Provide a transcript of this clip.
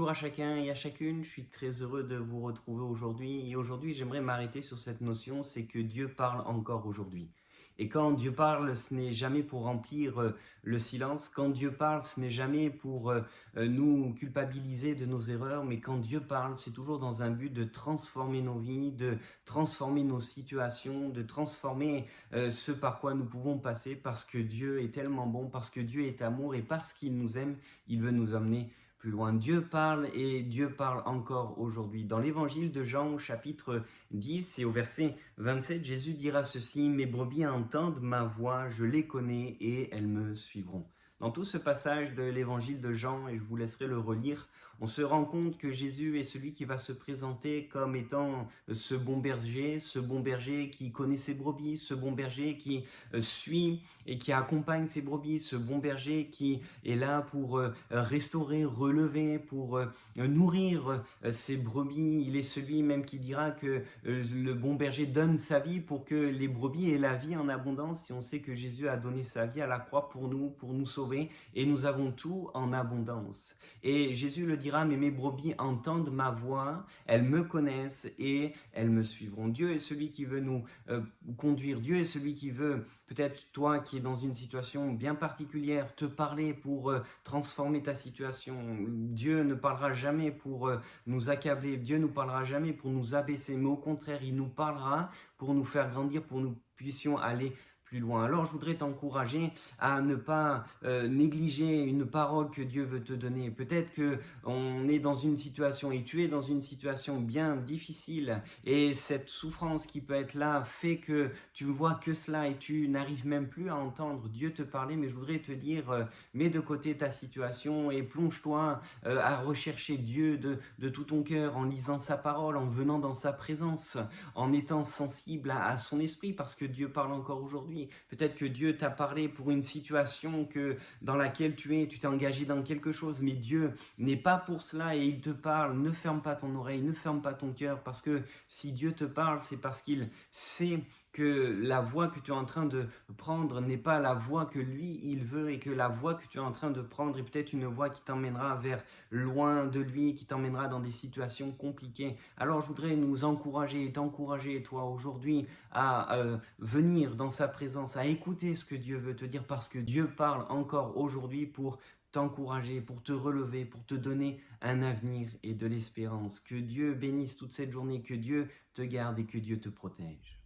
Bonjour à chacun et à chacune, je suis très heureux de vous retrouver aujourd'hui. Et aujourd'hui, j'aimerais m'arrêter sur cette notion, c'est que Dieu parle encore aujourd'hui. Et quand Dieu parle, ce n'est jamais pour remplir le silence. Quand Dieu parle, ce n'est jamais pour nous culpabiliser de nos erreurs. Mais quand Dieu parle, c'est toujours dans un but de transformer nos vies, de transformer nos situations, de transformer ce par quoi nous pouvons passer. Parce que Dieu est tellement bon, parce que Dieu est amour et parce qu'il nous aime, il veut nous emmener plus loin. Dieu parle et Dieu parle encore aujourd'hui. Dans l'évangile de Jean au chapitre 10 et au verset 27, Jésus dira ceci: « Mes brebis entendent ma voix, je les connais et elles me suivront. » Dans tout ce passage de l'évangile de Jean, et je vous laisserai le relire, on se rend compte que Jésus est celui qui va se présenter comme étant ce bon berger qui connaît ses brebis, ce bon berger qui suit et qui accompagne ses brebis, ce bon berger qui est là pour restaurer, relever, pour nourrir ses brebis. Il est celui même qui dira que le bon berger donne sa vie pour que les brebis aient la vie en abondance. Et on sait que Jésus a donné sa vie à la croix pour nous sauver, et nous avons tout en abondance. Et Jésus le dira: « Mais mes brebis entendent ma voix, elles me connaissent et elles me suivront. » Dieu est celui qui veut nous conduire. Dieu est celui qui veut, peut-être toi qui es dans une situation bien particulière, te parler pour transformer ta situation. Dieu ne parlera jamais pour nous accabler. Dieu ne nous parlera jamais pour nous abaisser. Mais au contraire, il nous parlera pour nous faire grandir, pour que nous puissions aller plus loin. Alors je voudrais t'encourager à ne pas négliger une parole que Dieu veut te donner. Peut-être que on est dans une situation et tu es dans une situation bien difficile, et cette souffrance qui peut être là fait que tu ne vois que cela et tu n'arrives même plus à entendre Dieu te parler. Mais je voudrais te dire, mets de côté ta situation et plonge-toi à rechercher Dieu de tout ton cœur, en lisant sa parole, en venant dans sa présence, en étant sensible à son esprit, parce que Dieu parle encore aujourd'hui. Peut-être que Dieu t'a parlé pour une situation dans laquelle tu t'es engagé dans quelque chose, mais Dieu n'est pas pour cela et il te parle. Ne ferme pas ton oreille, ne ferme pas ton cœur, parce que si Dieu te parle, c'est parce qu'il sait que la voie que tu es en train de prendre n'est pas la voie que lui, il veut, et que la voie que tu es en train de prendre est peut-être une voie qui t'emmènera vers loin de lui, qui t'emmènera dans des situations compliquées. Alors je voudrais nous encourager et t'encourager, toi, aujourd'hui, à venir dans sa présence, à écouter ce que Dieu veut te dire, parce que Dieu parle encore aujourd'hui pour t'encourager, pour te relever, pour te donner un avenir et de l'espérance. Que Dieu bénisse toute cette journée, que Dieu te garde et que Dieu te protège.